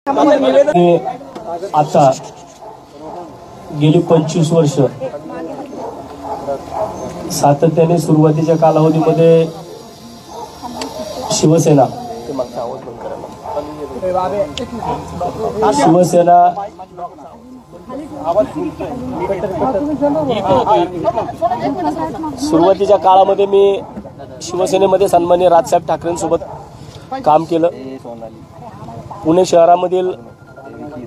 आता गेली 25 वर्ष सातत्याने सुरुवातीच्या कालावधीमध्ये शिवसेना सुरुवातीच्या काळामध्ये मी शिवसेनेमध्ये सन्माननीय राजसाहेब ठाकरेंसोबत काम केलं। पुणे शहरामधील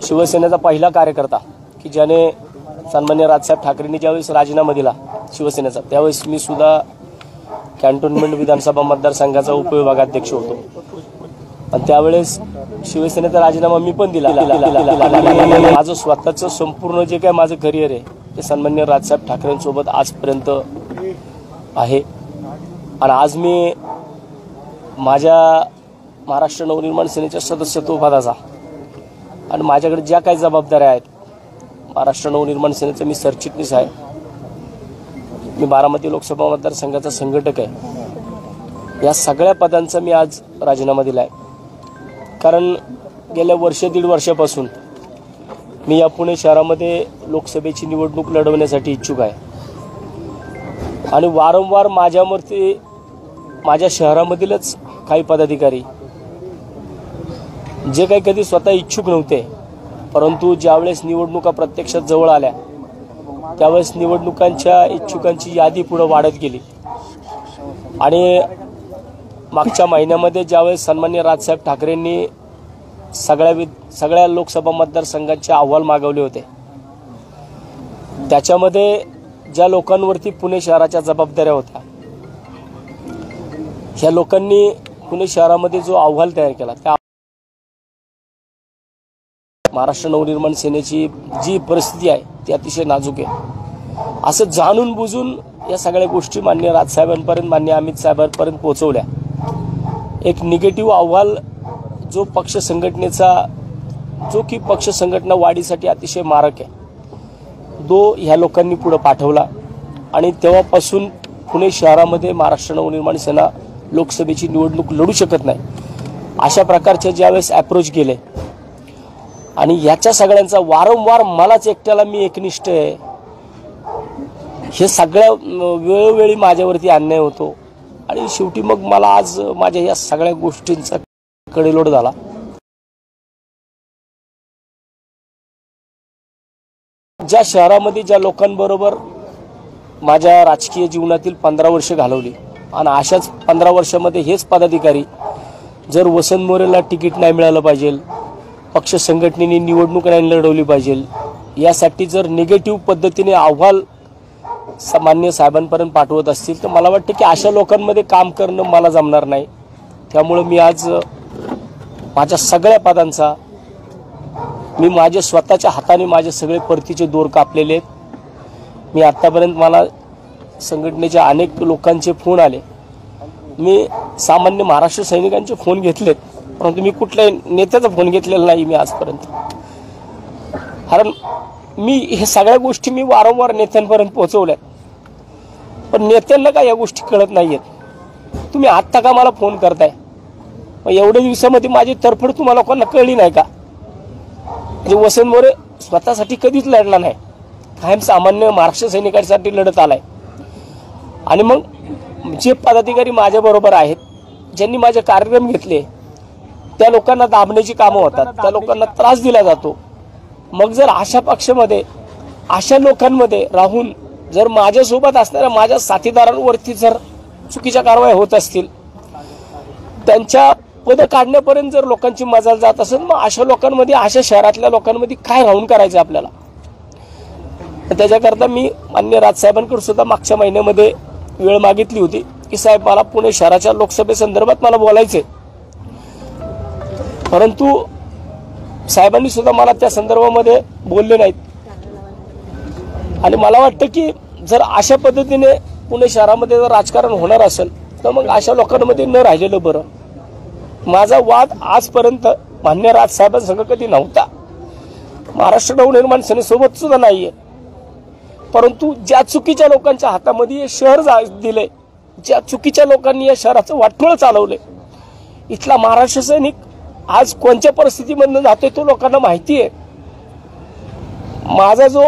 शिवसेनेचा पहिला कार्यकर्ता की ज्याने सन्माननीय राजसाहेब ठाकरेंनी ज्यावेळेस राजीनामा दिला शिवसेनेचा, त्यावेळेस मी सुद्धा कॅन्टोन्मेंट विधानसभा मतदारसंघाचा उपविभागाध्यक्ष होतो आणि त्यावेळेस शिवसेनेचा राजीनामा मी पण दिला। माझं स्वतःचं संपूर्ण जे काय माझं करिअर आहे ते सन्माननीय राजसाहेब ठाकरेंसोबत आजपर्यंत आहे आणि आज मी माझ्या महाराष्ट्र नवनिर्माण सेनेच्या सदस्यत्व पदाचा आणि माझ्याकडे ज्या काही जबाबदाऱ्या आहेत, महाराष्ट्र नवनिर्माण सेनेचा मी सरचिटणीस आहे, मी बारामती लोकसभा मतदारसंघाचा संघटक आहे। या सगळ्या पदांचा मी आज राजीनामा दिला आहे, कारण गेल्या दीड वर्षापासून मी या पुणे शहरामध्ये लोकसभेची निवडणूक लढवण्यासाठी इच्छुक आहे आणि वारंवार माझ्या शहरामधीलच काही पदाधिकारी जे काही कधी स्वतः इच्छुक नव्हते, परंतु ज्यावेळेस निवडणुका प्रत्यक्षात जवळ आल्या त्यावेळेस निवडणुकांच्या इच्छुकांची यादी पुढे वाढत गेली आणि मागच्या महिन्यामध्ये ज्यावेळेस सन्माननीय राजसाहेब ठाकरेंनी सगळ्या लोकसभा मतदारसंघांचे अहवाल मागवले होते, त्याच्यामध्ये ज्या लोकांवरती पुणे शहराच्या जबाबदाऱ्या होत्या, ह्या लोकांनी पुणे शहरामध्ये जो अहवाल तयार केला त्या महाराष्ट्र नवनिर्माण सेनेची जी परिस्थिती आहे ती अतिशय नाजूक आहे असं जाणून बुजून या सगळ्या गोष्टी माननीय राजसाहेबांपर्यंत, माननीय अमित साहेबांपर्यंत पोहोचवल्या। एक निगेटिव्ह अहवाल जो पक्ष संघटना वाढीसाठी अतिशय मारक आहे, तो ह्या लोकांनी पुढे पाठवला आणि तेव्हापासून पुणे शहरामध्ये महाराष्ट्र नवनिर्माण सेना लोकसभेची निवडणूक लढू शकत नाही अशा प्रकारचे ज्यावेळेस अप्रोच केले आणि याच्या सगळ्यांचा वारंवार मलाच एकट्याला मी एकनिष्ठ आहे हे सगळ्या वेळोवेळी माझ्यावरती अन्याय होतो आणि शेवटी मग मला आज माझ्या या सगळ्या गोष्टींचा कडेलोट झाला। ज्या शहरामध्ये ज्या लोकांबरोबर माझ्या राजकीय जीवनातील 15 वर्ष घालवली आणि अशाच 15 वर्षामध्ये हेच पदाधिकारी जर वसंत मोरेला तिकीट नाही मिळालं पाहिजे, पक्ष संघटनेने निवडणूक नाही लढवली पाहिजे, यासाठी जर निगेटिव्ह पद्धतीने अहवाल माननीय साहेबांपर्यंत पाठवत असतील तर मला वाटतं की अशा लोकांमध्ये काम करणं मला जमणार नाही। त्यामुळे मी आज माझ्या सगळ्या पदांचा मी माझ्या स्वतःच्या हाताने माझे सगळे परतीचे दोर कापलेले आहेत। मी आतापर्यंत मला संघटनेच्या अनेक लोकांचे फोन आले, मी सामान्य महाराष्ट्र सैनिकांचे फोन घेतलेत, परंतु मी कुठल्याही नेत्याचा फोन घेतलेला नाही मी आजपर्यंत, कारण मी हे सगळ्या गोष्टी मी वारंवार नेत्यांपर्यंत पोहोचवल्यात, पण नेत्यांना काय या गोष्टी कळत नाहीयेत। तुम्ही आत्ता का मला फोन करताय, मग एवढ्या दिवसामध्ये माझी तरफड तुम्हाला लोकांना कळली नाही का? म्हणजे वसंत मोरे स्वतःसाठी कधीच लढला नाही, कायम सामान्य महाराष्ट्र सैनिकांसाठी लढत आलाय आणि मग जे पदाधिकारी माझ्या बरोबर आहेत, ज्यांनी माझे कार्यक्रम घेतले, त्या लोकांना दाबण्याची कामं होतात, त्या लोकांना त्रास दिला जातो। मग जर अशा पक्षामध्ये अशा लोकांमध्ये राहून जर माझ्यासोबत असणाऱ्या माझ्या साथीदारांवरती जर चुकीच्या कारवाई होत असतील, त्यांच्या पद काढण्यापर्यंत जर लोकांची मजाल जात असेल, मग अशा लोकांमध्ये, अशा शहरातल्या लोकांमध्ये काय राहून करायचं आपल्याला? त्याच्याकरता मी माननीय राजसाहेबांकडे सुद्धा मागच्या महिन्यामध्ये वेळ मागितली होती की साहेब मला पुणे शहराच्या लोकसभेसंदर्भात मला बोलायचंय, परंतु साहेबांनी सुद्धा मला त्या संदर्भामध्ये बोलले नाहीत आणि मला वाटतं की जर अशा पद्धतीने पुणे शहरामध्ये जर राजकारण होणार असेल तर मग अशा लोकांमध्ये न राहिलेलं बरं। माझा वाद आजपर्यंत मान्य राजसाहेबांसंग कधी नव्हता, महाराष्ट्र नवनिर्माण सेनेसोबत सुद्धा नाहीये, परंतु ज्या चुकीच्या लोकांच्या हातामध्ये हे शहर दिले, ज्या चुकीच्या लोकांनी या शहराचं वाटोळं चालवले, इथला महाराष्ट्र सैनिक आज कोणत्या परिस्थितीमधून जातोय तो लोकांना माहिती आहे. माझा जो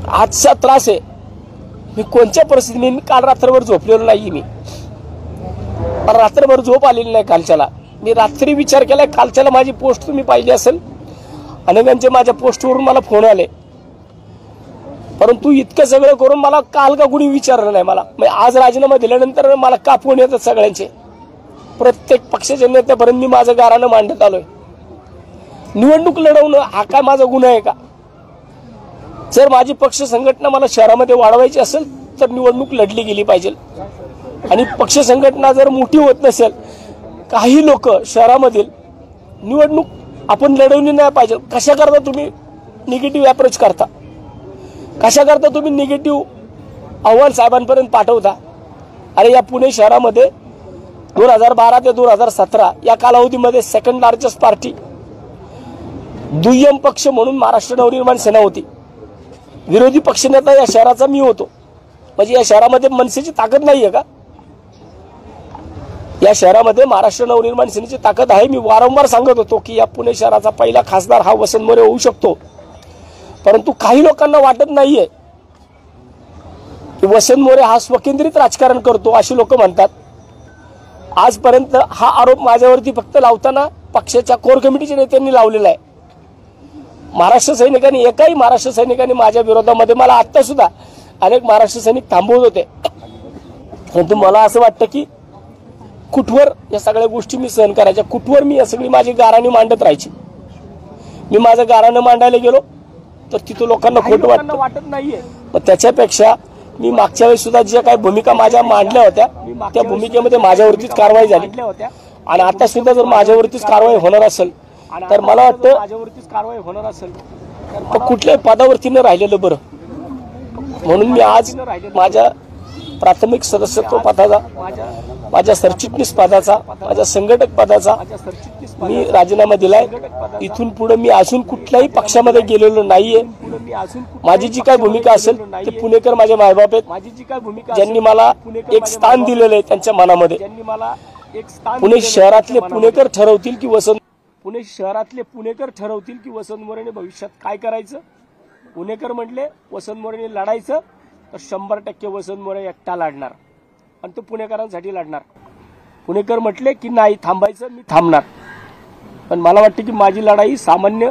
आजचा त्रास आहे, मी कोणत्या परिस्थितीत, मी काल रात्रभर झोपलेलो नाही. मी रात्रभर झोप आलेली नाही कालच्याला. मी रात्री विचार केलाय, कालच्याला माझी पोस्ट तुम्ही पाहिली असेल, अनेकांचे माझ्या पोस्टवरून मला फोन आले. परंतु इतकं सगळं करून मला काल का कुणी विचारलं नाही. मला आज राजीनामा दिल्यानंतर मला का फोन येतात सगळ्यांचे, प्रत्येक पक्षाच्या नेत्यापर्यंत मी माझं गाऱ्हाणं मांडत आलोय. निवडणूक लढवणं हा काय माझा गुन्हा आहे का? जर माझी पक्ष संघटना मला शहरामध्ये वाढवायची असेल तर निवडणूक लढली गेली पाहिजे. आणि पक्ष संघटना जर मोठी होत नसेल, काही लोक शहरामधील निवडणूक आपण लढवली नाही पाहिजे. कशा करता तुम्ही निगेटिव्ह अप्रोच करता, कशा करता तुम्ही निगेटिव्ह अहवाल साहेबांपर्यंत पाठवता. अरे या पुणे शहरामध्ये 2012 ते 2017 या कालावधीमध्ये सेकंड लार्जेस्ट पार्टी, दुय्यम पक्ष म्हणून महाराष्ट्र नवनिर्माण सेना होती. विरोधी पक्षनेता या शहराचा मी होतो. म्हणजे या शहरामध्ये मनसेची ताकद नाहीये का? या शहरामध्ये महाराष्ट्र नवनिर्माण सेनेची ताकद आहे. मी वारंवार सांगत होतो की या पुणे शहराचा पहिला खासदार हा वसंत मोरे होऊ शकतो. परंतु काही लोकांना वाटत नाहीये की वसंत मोरे हा स्वकेंद्रित राजकारण करतो, अशी लोक म्हणतात. आजपर्यंत हा आरोप माझ्यावरती फक्त लावताना पक्षाच्या कोर कमिटीच्या नेत्यांनी लावलेला आहे. महाराष्ट्र सैनिकांनी, एकाही महाराष्ट्र सैनिकांनी माझ्या विरोधामध्ये, मला आता सुद्धा अनेक महाराष्ट्र सैनिक थांबवत होते. परंतु मला असं वाटतं की कुठवर या सगळ्या गोष्टी मी सहन करायच्या, कुठवर मी या सगळी माझी गाऱ्हाणी मांडत राहायची. मी माझं गाऱ्हाणं मांडायला गेलो तर तिथं लोकांना खोटं वाटत नाहीये. मग त्याच्यापेक्षा मी मागच्या वेळेस सुद्धा ज्या काही भूमिका माझ्या मांडल्या होत्या त्या भूमिकेमध्ये माझ्यावरतीच कारवाई झाली. आणि आता सुद्धा जर माझ्यावरतीच कारवाई होणार असेल तर मला वाटतं माझ्यावरतीच कारवाई होणार असेल तर कुठल्याही पदावरती न राहिलेलं बरं. म्हणून मी आज माझ्या प्राथमिक सदस्यत्व पदाचा, माझ्या सरचिटणीस पदाचा, माझ्या संघटक पदाचा मी राजीनामा दिलाय. इथून पुढे मी अजून कुठल्याही पक्षामध्ये गेलेलो नाहीये. माझी जी काय भूमिका असेल ते पुणेकर माझे मायबाप आहेत, ज्यांनी मला एक स्थान दिलेलं आहे त्यांच्या मनामध्ये. पुणे शहरातले पुणेकर ठरवतील की वसंत मोरेने भविष्यात काय करायचं. पुणेकर म्हटले वसंत मोरेने लढायचं तर 100% वसंत मोरे एकटा लढणार आणि तो पुणेकरांसाठी लढणार. पुणेकर म्हटले की नाही थांबायचं, मी थांबणार. पण मला वाटतं की माझी लढाई सामान्य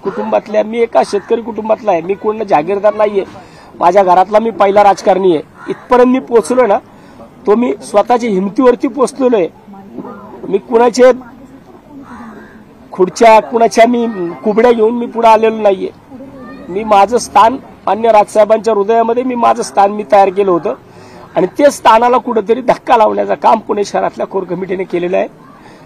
कुटुंबातल्या, मी एका शेतकरी कुटुंबातला आहे. मी कोण जागीरदार नाहीये. माझ्या घरातला मी पहिला राजकारणी आहे. इथपर्यंत मी पोहोचलो ना, तो मी स्वतःच्या हिमतीवरती पोहोचलेलो आहे. मी कुणाचे खुर्च्या, कुणाच्या मी कुबड्या घेऊन मी पुढे आलेलो नाहीये. मी माझं स्थान मान्य राजसाहेबांच्या हृदयामध्ये मी माझं स्थान मी तयार केलं होतं. आणि ते स्थानाला कुठेतरी धक्का लावण्याचं काम पुणे शहरातल्या कोर कमिटीने केलेलं आहे.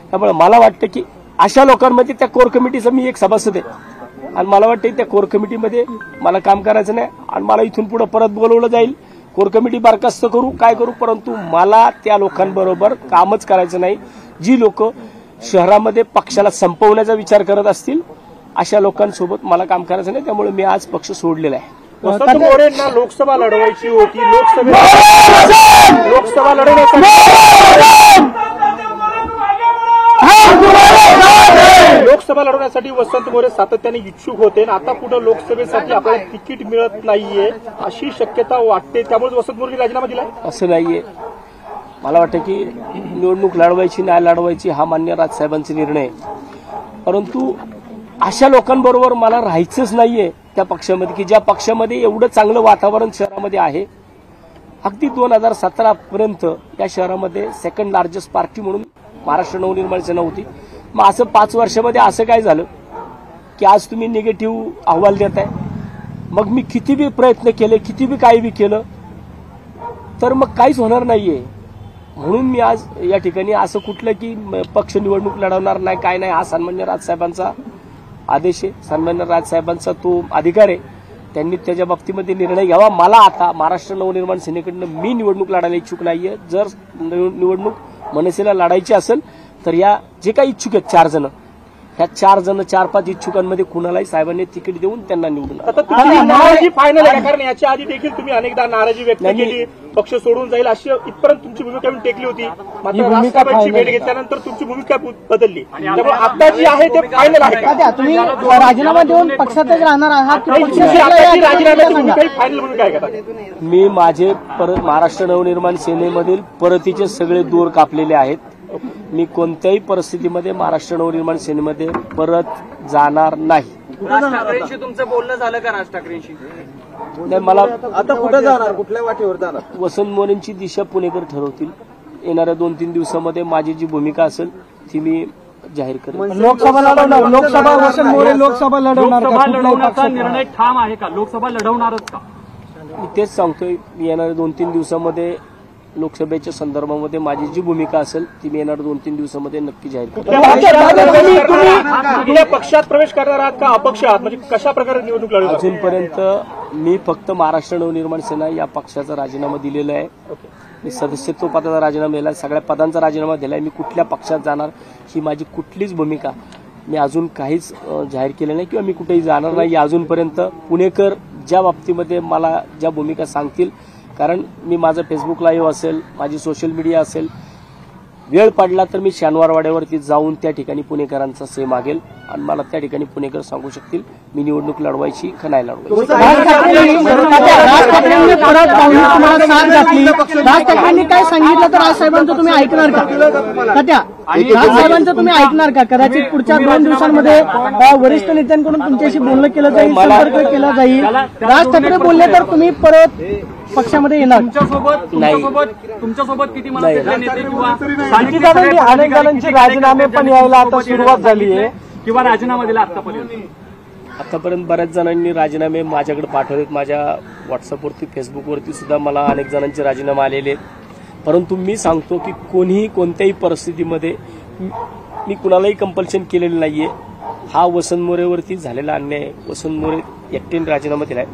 त्यामुळे मला वाटतं की अशा लोकांमध्ये त्या कोर कमिटीचा मी एक सभासद आहे. आणि मला वाटतं त्या कोर कमिटीमध्ये मला काम करायचं नाही. आणि मला इथून पुढे परत बोलवलं जाईल, कोर कमिटी बरखास्त करू, काय करू, परंतु मला त्या लोकांबरोबर कामच करायचं नाही. जी लोक शहरामध्ये पक्षाला संपवण्याचा विचार करत असतील अशा लोकांसोबत मला काम करायचं नाही. त्यामुळे मी आज पक्ष सोडलेला आहे. वसंत मोरेंना लोकसभा लढवायची होती. लोकसभा लढवण्यासाठी वसंत मोरे सातत्याने इच्छुक होते. आता कुठं लोकसभेसाठी आपल्याला तिकीट मिळत नाहीये अशी शक्यता वाटते. त्यामुळे वसंत मोरेंनी राजीनामा दिला. असं नाहीये. मला वाटतं की निवडणूक लढवायची नाही लढवायची हा मान्य राजसाहेबांचा निर्णय आहे. परंतु अशा लोकांबरोबर मला राहायचंच नाहीये त्या पक्षामध्ये की ज्या पक्षामध्ये एवढं चांगलं वातावरण शहरामध्ये आहे. अगदी 2017 पर्यंत या शहरामध्ये सेकंड लार्जेस्ट पार्टी म्हणून महाराष्ट्र नवनिर्माण सेना होती. मग असं 5 वर्षामध्ये असं काय झालं की आज तुम्ही निगेटिव्ह अहवाल देताय. मग मी किती बी प्रयत्न केले, किती बी काही बी केलं तर मग काहीच होणार नाहीये. म्हणून मी आज या ठिकाणी असं कुठलं की पक्ष निवडणूक लढवणार नाही काय नाही, हा सन्मान्य राजसाहेबांचा आदेश आहे, सन्मान्य राजसाहेबांचा तो अधिकार आहे. त्यांनी त्याच्या बाबतीमध्ये निर्णय घ्यावा. मला आता महाराष्ट्र नवनिर्माण सेनेकडनं मी निवडणूक लढायला इच्छुक नाहीये. जर निवडणूक मनसेला लढायची असेल तर या जे काही इच्छुक आहेत 4 जण, ह्या 4-5 इच्छुकांमध्ये कुणालाही साहेबांनी तिकीट देऊन त्यांना निवडून आणलं. आता तुमची नाराजी फायनल आहे का? कारण याच्या आधी देखील तुम्ही अनेकदा नाराजी व्यक्त केली, पक्ष सोडून जाईल अशी इथपर्यंत तुमची भूमिका टेकली होती. मात्र राजसाहेबांची भेट घेतल्यानंतर तुमची भूमिका बदलली. त्यामुळे आता जी आहे ते फायनल आहे का? तुम्ही राजीनामा देऊन पक्षातच राहणार आहात? राजीनाम्याची भूमिका फायनल भूमिका आहे का? मी माझे महाराष्ट्र नवनिर्माण सेनेमधील परतीचे सगळे दोर कापलेले आहेत. मी कोणत्याही परिस्थितीमध्ये महाराष्ट्र नवनिर्माण सेनेमध्ये परत जाणार नाही. राज ठाकरेंशी तुमचं बोलणं झालं का? राज ठाकरेंशी नाही, मला आता कुठे जाणार, कुठल्या वाटेवर जाणार? वसंत मोरेंची दिशा पुणेकर ठरवतील. येणाऱ्या 2-3 दिवसामध्ये माझी जी भूमिका असेल ती मी जाहीर करेन. लोकसभा लढवणार, लोकसभा वसंत मोरे लोकसभा लढवणार लोकसभा लढवण्याचा निर्णय ठाम आहे का? लोकसभा लढवणारच का? मी तेच सांगतोय. येणाऱ्या 2-3 दिवसामध्ये लोकसभेच्या संदर्भामध्ये माझी जी भूमिका असेल ती मी येणाऱ्या 2-3 दिवसामध्ये नक्की जाहीर करेन. तुम्ही पक्षात प्रवेश करणार आहात का अपक्ष आहात? म्हणजे कशा प्रकारे निवडणूक लढवणार? अजूनपर्यंत मी फक्त महाराष्ट्र नवनिर्माण सेना या पक्षाचा राजीनामा दिलेला आहे. मी सदस्यत्व पदाचा राजीनामा दिला, सगळ्या पदांचा राजीनामा दिलाय. मी कुठल्या पक्षात जाणार ही माझी कुठलीच भूमिका मी अजून काहीच जाहीर केलं नाही किंवा मी कुठेही जाणार नाही अजूनपर्यंत. पुणेकर ज्या बाबतीमध्ये मला ज्या भूमिका सांगतील, कारण मी माझं फेसबुक लाईव्ह असेल, माझी सोशल मीडिया असेल, वेळ पडला तर मी शनिवारवाड्यावरती जाऊन त्या ठिकाणी पुणेकरांचा से मागेल आणि मला त्या ठिकाणी पुणेकर सांगू शकतील मी निवडणूक लढवायची का नाही लढवायची. राज ठाकरेंनी परत तुम्हाला साथ घातली. राज ठाकरेंनी काय सांगितलं तर राजसाहेबांचं तुम्ही ऐकणार का? राजसाहेबांचं तुम्ही ऐकणार का? कदाचित पुढच्या 2 दिवसांमध्ये वरिष्ठ नेत्यांकडून तुमच्याशी बोलणं केलं जाईल, संपर्क केला जाईल. राज ठाकरे बोलले तर तुम्ही परत पक्षामध्ये येणार? तुमच्यासोबत किती मला नेते किंवा अनेक जणांचे राजीनामे पण यायला आता सुरुवात झाली आहे किंवा राजीनामा दिला आतापर्यंत बऱ्याच जणांनी राजीनामे माझ्याकडे पाठवलेत. माझ्या व्हॉट्सअपवरती, फेसबुकवरती सुद्धा मला अनेक जणांचे राजीनामे आलेले आहेत. परंतु मी सांगतो की कोणीही कोणत्याही परिस्थितीमध्ये मी कुणालाही कंपल्शन केलेलं नाहीये. हा वसंत मोरेवरती झालेला अन्याय. वसंत मोरे एकट्याने राजीनामा दिलाय.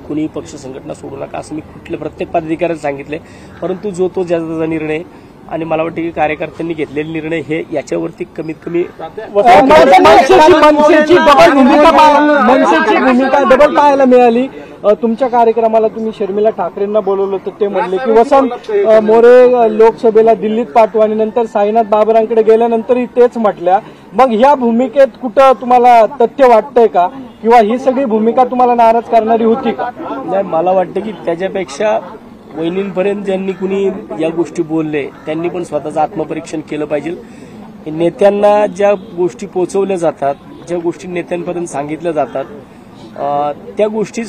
कुणीही पक्ष संघटना सोडू नका असं मी कुठल्या प्रत्येक पदाधिकाऱ्याला सांगितलंय. परंतु जो तो ज्याचा निर्णय आणि मला वाटतं की कार्यकर्त्यांनी घेतलेले निर्णय हे याच्यावरती कमीत कमी मनसेची भूमिका डबल पाहायला मिळाली. तुमच्या कार्यक्रमाला तुम्ही शर्मिला ठाकरेंना बोलवलं तर ते म्हणले की वसंत मोरे लोकसभेला दिल्लीत पाठवू आणि नंतर साईनाथ बाबरांकडे गेल्यानंतरही तेच म्हटल्या. मग ह्या भूमिकेत कुठं तुम्हाला तथ्य वाटतंय का किंवा ही सगळी भूमिका तुम्हाला नाराज करणारी होती का? नाही, मला वाटतं की त्याच्यापेक्षा वहिनींपर्यंत ज्यांनी कुणी या गोष्टी बोलले त्यांनी पण स्वतःचं आत्मपरीक्षण केलं पाहिजे. नेत्यांना ज्या गोष्टी पोचवल्या जातात, ज्या गोष्टी नेत्यांपर्यंत सांगितल्या जातात त्या गोष्टी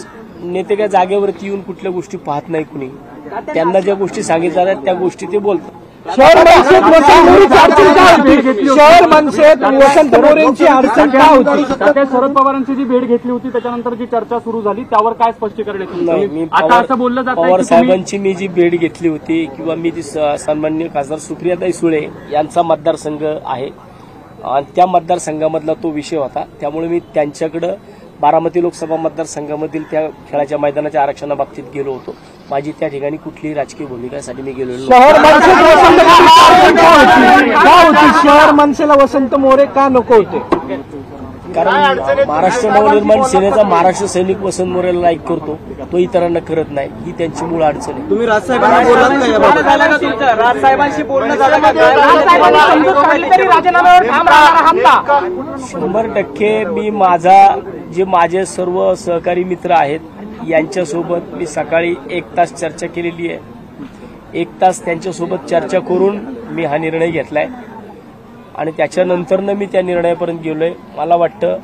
नेते काय जागेवरती येऊन कुठल्या गोष्टी पाहत नाही. कुणी त्यांना ज्या गोष्टी सांगितल्या आहेत त्या गोष्टी ते बोलतात. शहर मनसेत वसंत मोरेंची अडचण का होती? शरद पवारांची जी भेट घेतली होती त्याच्यानंतर जी चर्चा सुरू झाली त्यावर काय स्पष्टीकरण नाही, मी आता असं बोललं जात पवार साहेबांची मी जी भेट घेतली होती किंवा मी जी सन्माननीय खासदार सुप्रियाताई सुळे यांचा मतदारसंघ आहे आणि त्या मतदारसंघामधला तो विषय होता. त्यामुळे मी त्यांच्याकडे बारामती लोकसभा मतदारसंघामधील त्या खेळाच्या मैदानाच्या आरक्षणाबाबतीत गेलो होतो. माझी त्या ठिकाणी कुठलीही राजकीय भूमिकासाठी मी गेलेलो शहर मनसेला वसंत मोरे का नको होते? कारण महाराष्ट्र नवनिर्माण सेनेचा महाराष्ट्र सैनिक वसंत मोरेला लाईक करतो, तो इतरांना करत नाही. ही त्यांची मूळ अडचण आहे. तुम्ही राजसाहेबांना बोलत नाही? राजसाहेबांशी बोलणं झालं का? 100% मी माझे सर्व सहकारी मित्र आहेत यांच्यासोबत मी सकाळी 1 तास चर्चा केलेली आहे. 1 तास त्यांच्यासोबत चर्चा करून मी हा निर्णय घेतलाय आणि त्याच्यानंतरनं मी त्या निर्णयापर्यंत गेलोय. मला वाटतं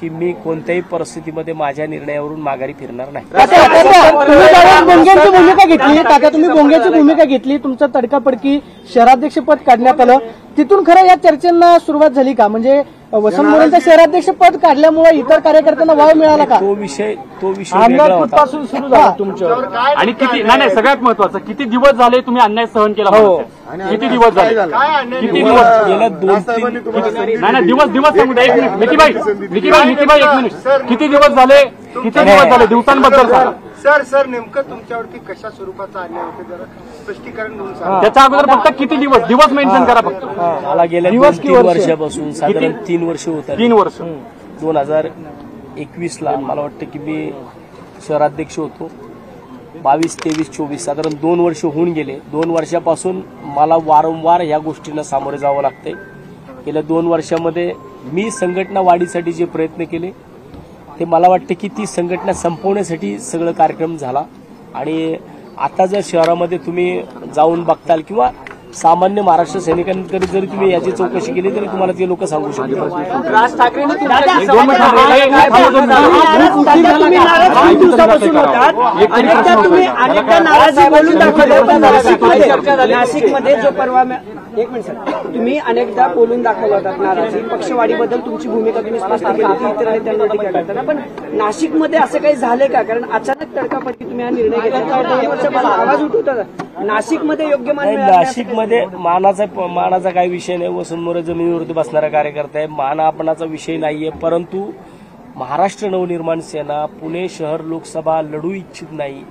की मी कोणत्याही परिस्थितीमध्ये माझ्या निर्णयावरून माघारी फिरणार नाही. बोंगेची भूमिका घेतली तात्या, तुम्ही बोंगेची भूमिका घेतली, तुमचं तडकाफडकी शहराध्यक्षपद काढण्यात आलं. तिथून खरं या चर्चेंना सुरुवात झाली का? म्हणजे वसंत मोरेंचं शहराध्यक्षपद काढल्यामुळे इतर कार्यकर्त्यांना वाव मिळाला का? तो विषय वेगळा होता. सुरू झाला तुमचं. आणि किती नाही सगळ्यात महत्वाचं, किती दिवस झाले तुम्ही अन्याय सहन केला? किती दिवस झाले? किती दिवस? गेल्या 2-3 नाही दिवस सांगू द्या. 1 मिनिट मिकीबाई 1 मिनिट. किती दिवस झाले? दिवसांबद्दल सांगा. सर नेमकं तुमच्यावरती कशा स्वरूपाचा अन्याय होते जरा स्पष्टीकरण देऊन सांगा. त्याच्या अगोदर फक्त किती दिवस मेन्शन करा फक्त. मला गेल्या दिवस 2-3 वर्षापासून साधारण 3 वर्ष होत 3 वर्ष 2021ला मला वाटतं की मी शहराध्यक्ष होतो. 22, 23, 24 साधारण 2 वर्ष होऊन गेले. 2 वर्षापासून मला वारंवार ह्या गोष्टींना सामोरे जावं लागतंय. गेल्या 2 वर्षामध्ये मी संघटना वाढीसाठी जे प्रयत्न केले ते मला वाटतं की ती संघटना संपवण्यासाठी सगळं कार्यक्रम झाला. आणि आता जर शहरामध्ये तुम्ही जाऊन बघताल किंवा सामान्य महाराष्ट्र सैनिकांकडे जरी तुम्ही याची चौकशी केली तरी तुम्हाला ते लोक सांगू शकतात. राज ठाकरेंनी अनेकदा नाराजी बोलून दाखवली. नाशिकमध्ये जो परवा एक मिनिट सर, तुम्ही अनेकदा बोलून दाखवला होता नाराजी पक्षवाढीबद्दल तुमची भूमिका तुम्ही स्पष्ट केली होती इतर नेत्यांवर टीका करताना. पण नाशिकमध्ये असं काही झालंय का? कारण अचानक तडकाफडकी तुम्ही हा निर्णय घेतला. 2 वर्ष मला आवाज उठवता नाशिकमध्ये योग्य मान नाशिकमध्ये मानाचा काही विषय नाही. वसंत मोरे जमिनीवरती बसणारा कार्यकर्ता आहे. मानापणाचा विषय नाहीये. परंतु महाराष्ट्र नवनिर्माण सेना पुणे शहर लोकसभा लढू इच्छित नाही.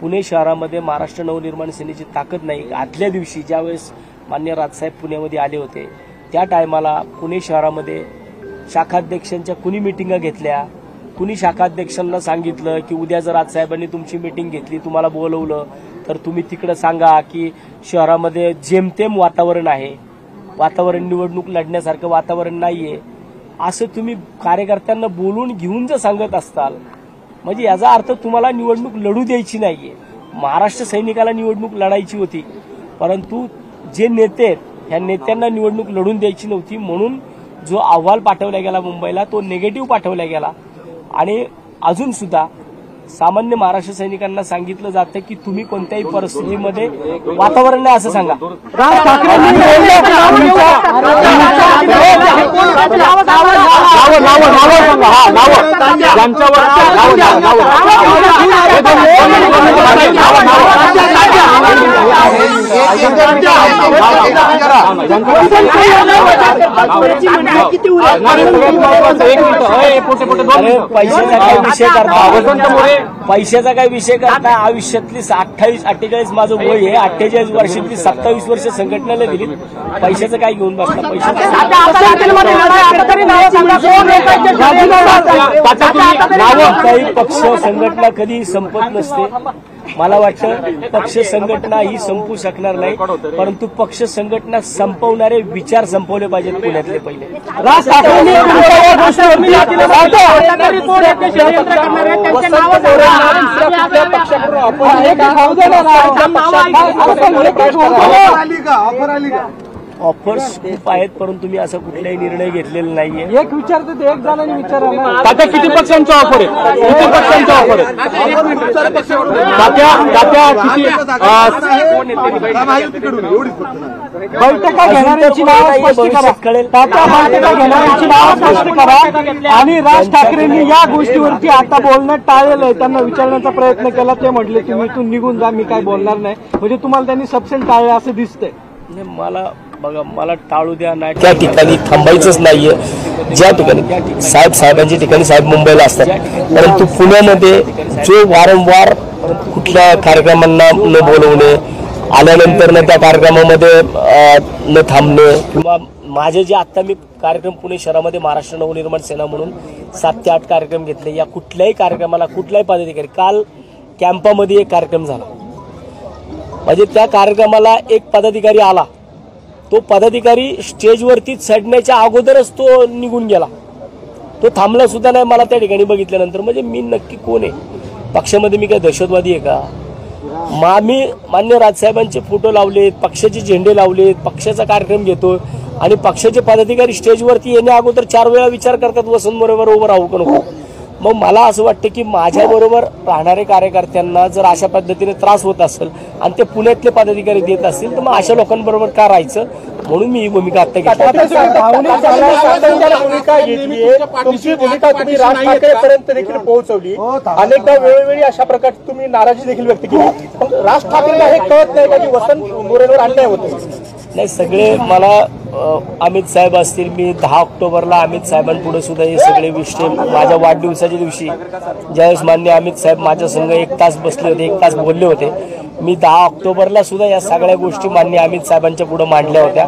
पुणे शहरामध्ये महाराष्ट्र नवनिर्माण सेनेची ताकद नाही. आदल्या दिवशी ज्यावेळेस मान्य राजसाहेब पुण्यामध्ये आले होते त्या टायमाला पुणे शहरामध्ये शाखाध्यक्षांच्या कुणी मिटिंगा घेतल्या, कुणी शाखाध्यक्षांना सांगितलं की उद्या जर राजसाहेबांनी तुमची मिटिंग घेतली, तुम्हाला बोलवलं तर तुम्ही तिकडे सांगा की शहरामध्ये जेमतेम वातावरण आहे, वातावरण निवडणूक लढण्यासारखं वातावरण नाहीये, असं तुम्ही कार्यकर्त्यांना बोलून घेऊन जर सांगत असताल म्हणजे याचा अर्थ तुम्हाला निवडणूक लढू द्यायची नाहीये. महाराष्ट्र सैनिकाला निवडणूक लढायची होती परंतु जे नेते आहेत ह्या नेत्यांना निवडणूक लढून द्यायची नव्हती. म्हणून जो अहवाल पाठवला गेला मुंबईला तो निगेटिव्ह पाठवला गेला. आणि अजून सुद्धा सामान्य महाराष्ट्र सैनिकांना सांगितलं जातं की तुम्ही कोणत्याही परिस्थितीमध्ये वातावरण नाही असं सांगा. पैशाचा काय विषय करता आयुष्यातली 28-48 माझं वय आहे. 48 वर्षातली 27 वर्ष संघटनेला दिली. पैशाचं काय घेऊन बसता? काही पक्ष संघटना कधी संपत नसते. मला वाटतं पक्ष संघटना ही संपू शकणार नाही परंतु पक्ष संघटना संपवणारे विचार संपवले पाहिजेत पुण्यातले पहिले. राज ठाकरेंनी ऑफर्स खूप आहेत परंतु मी असं कुठलाही निर्णय घेतलेला नाहीये. एक विचारतो ते एक जणांनी विचारलं तात्या किती पक्षांचा ऑफर आहे? किती पक्षांचा ऑफर आहे? बैठका घेणाऱ्यांची नावं स्पष्ट करा. तात्या बैठका घेणाऱ्यांची नावं स्पष्ट करा. आणि राज ठाकरेंनी या गोष्टीवरती आता बोलणं टाळलेलं आहे. त्यांना विचारण्याचा प्रयत्न केला ते म्हटले तुम्ही इथून निघून जा, मी काय बोलणार नाही. म्हणजे तुम्हाला त्यांनी सबसेंट टाळलं असं दिसतंय. मला टाळू द्या नाही त्या ठिकाणी थांबायचंच नाहीये. ज्या ठिकाणी साहेबांच्या ठिकाणी साहेब मुंबईला असतात परंतु पुण्यामध्ये जो वारंवार कुठल्या कार्यक्रमांना न बोलवणे आल्यानंतर न त्या कार्यक्रमामध्ये न थांबणे किंवा माझे जे आता मी कार्यक्रम पुणे शहरामध्ये महाराष्ट्र नवनिर्माण सेना म्हणून 7 ते 8 कार्यक्रम घेतले. या कुठल्याही कार्यक्रमाला कुठलाही पदाधिकारी काल कॅम्पामध्ये एक कार्यक्रम झाला म्हणजे त्या कार्यक्रमाला एक पदाधिकारी आला. तो पदाधिकारी स्टेजवरती चढण्याच्या अगोदरच तो निघून गेला. तो थांबला सुद्धा नाही मला त्या ठिकाणी बघितल्यानंतर. म्हणजे मी नक्की कोण आहे? पक्षामध्ये मी काय दहशतवादी आहे का? मी मान्य राजसाहेबांचे फोटो लावलेत, पक्षाचे झेंडे लावलेत, पक्षाचा कार्यक्रम घेतो आणि पक्षाचे पदाधिकारी स्टेजवरती येण्या अगोदर 4 वेळा विचार करतात वसंत मोरेवर उभं राहू का नको. मग मला असं वाटतं की माझ्याबरोबर राहणारे कार्यकर्त्यांना जर अशा पद्धतीने त्रास होत असेल आणि ते पुण्यातले पदाधिकारी देत असतील तर मग अशा लोकांबरोबर का राहायचं म्हणून मी ही भूमिका आता घेतली. भूमिका घेतली तुमची भूमिका तुम्ही राज ठाकरेपर्यंत देखील पोहोचवली. अनेकदा वेळोवेळी अशा प्रकारची तुम्ही नाराजी देखील व्यक्त केली. पण राज ठाकरेंना हे कळत नाही का की वसंत मोरेंवर अन्याय होतो? नाही, सगळे मला अमित साहेब असतील, मी 10 ऑक्टोबरला अमित साहेबांपुढे सुद्धा हे सगळे विषय माझ्या वाढदिवसाच्या दिवशी ज्यावेळेस मान्य अमित साहेब माझ्या संग 1 तास बसले होते, 1 तास बोलले होते, मी 10 ऑक्टोबरला सुद्धा या सगळ्या गोष्टी मान्य अमित साहेबांच्या पुढे मांडल्या होत्या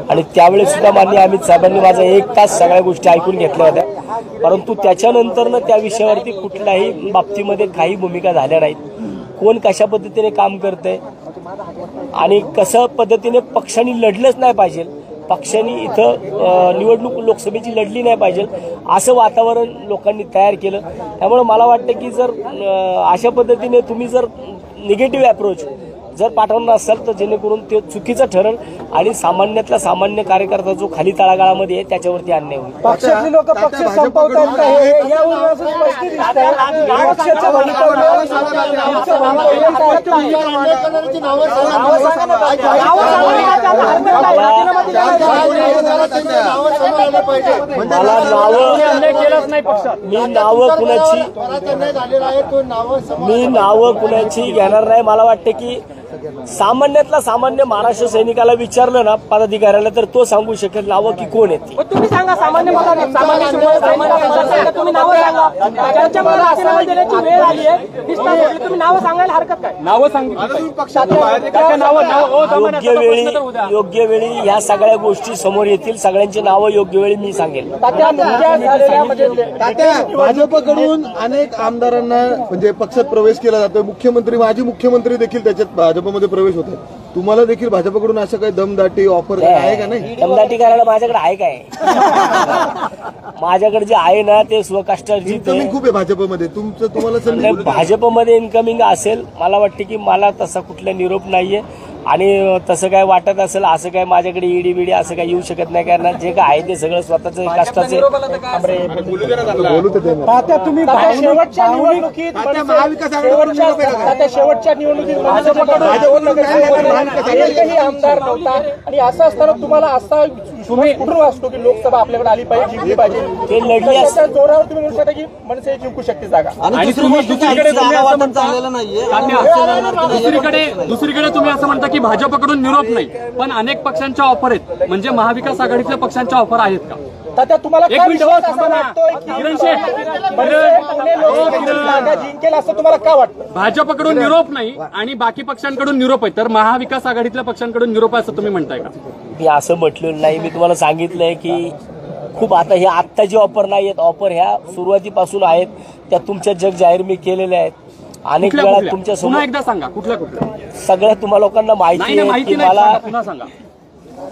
आणि त्यावेळेस सुद्धा मान्य अमित साहेबांनी माझा 1 तास सगळ्या गोष्टी ऐकून घेतल्या होत्या. परंतु त्याच्यानंतरनं त्या विषयावरती कुठल्याही बाबतीमध्ये काही भूमिका झाल्या नाहीत. कोण कशा पद्धतीने काम करतंय आणि कसं पद्धतीने पक्षांनी लढलंच नाही पाहिजे, पक्षांनी इथं निवडणूक लोकसभेची लढली नाही पाहिजे असं वातावरण लोकांनी तयार केलं. त्यामुळे मला वाटतं की जर अशा पद्धतीने तुम्ही जर निगेटिव्ह अप्रोच जर पाठवणार असाल तर जेणेकरून ते चुकीचं ठरेल आणि सामान्यातला सामान्य कार्यकर्ता जो खाली तळागाळामध्ये आहे त्याच्यावरती अन्याय होईल. पक्षातली लोक पक्ष संपवतात का हे यावरून असं स्पष्ट दिसतंय. पक्षाचं मी नावं कुणाची घेणार नाही. मला वाटतं की सामान्यातला सामान्य महाराष्ट्र सैनिकाला विचारलं ना पदाधिकाऱ्याला तर तो सांगू शकेल नावं की कोण आहेत. तुम्ही सांगा सामान्य तुम्ही नावं सांगा. त्यांच्यामध्ये राजीनामा देण्याची वेळ आली आहे, तुम्ही नावं सांगायला हरकत काय? नावं योग्य वेळी ह्या सगळ्या गोष्टी समोर येतील, सगळ्यांची नावं योग्य वेळी मी सांगेल. भाजपकडून अनेक आमदारांना म्हणजे पक्षात प्रवेश केला जातोय, मुख्यमंत्री माजी मुख्यमंत्री देखील त्याच्यात भाजपमध्ये प्रवेश होत आहे. तुम्हाला देखील भाजपकडून असं काही दमदाटी ऑफर आहे का? नाही, दमदाटी करायला माझ्याकडे आहे काय? माझ्याकडे जे आहे ना ते स्वकष्टार्जित इन्कमिंग खूप आहे भाजपमध्ये. तुम्हाला संधी भाजपमध्ये इन्कमिंग असेल, मला वाटते की मला तसा कुठला निरोप नाहीये आणि तसं काय वाटत असेल असं काय माझ्याकडे ईडी बिडी असं काय येऊ शकत नाही, कारण जे काय आहे ते सगळं स्वतःच कष्टाचे. शेवटच्या निवडणुकीत एकही आमदार नव्हता आणि असं असताना तुम्हाला असा कुठून वाटतो की लोकसभा आपल्याकडे आली पाहिजे, जिंकली पाहिजे? ते लढली त्याच्या जोरावर तुम्ही म्हणू शकता की मनसे जिंकू शकते जागा. दुसरीकडे तुम्ही असं म्हणता की भाजपकडून निरोप नाही, पण अनेक पक्षांच्या ऑफर आहेत, म्हणजे महाविकास आघाडीतल्या पक्षांच्या ऑफर आहेत का? तात्या तुम्हाला काय विश्वास असा वाटतोय की जागा जिंकेल असं तुम्हाला काय वाटतं? भाजपकडून निरोप नाही आणि बाकी पक्षांकडून निरोप आहे, तर महाविकास आघाडीतल्या पक्षांकडून निरोप आहे असं तुम्ही म्हणताय का? मी असं म्हटलेलं नाही. मी तुम्हाला सांगितलंय की खूप आता हे आत्ताची ऑफर नाही आहेत, ऑफर ह्या सुरुवातीपासून आहेत, त्या तुमच्या जग जाहीर मी केलेल्या आहेत. अनेक वेळा तुमच्या पुन्हा एकदा सांगा कुठल्या सगळ्या तुम्हाला लोकांना माहिती आहे की पुन्हा सांगा.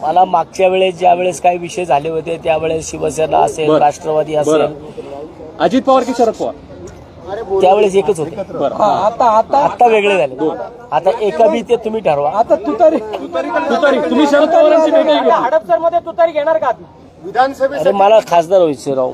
मला मागच्या वेळेस ज्या वेळेस काही विषय झाले होते त्यावेळेस शिवसेना असेल, राष्ट्रवादी असेल, अजित पवार की शरद पवार त्यावेळेस एकच होते. आता वेगळे झाले. आता एका बी ते तुम्ही ठरवा. आता तुतारी तुम्ही शरद पवारांची भेट हडपसरमध्ये तुतारी घेणार का? विधानसभेत अरे मला खासदार व्हायचं राव.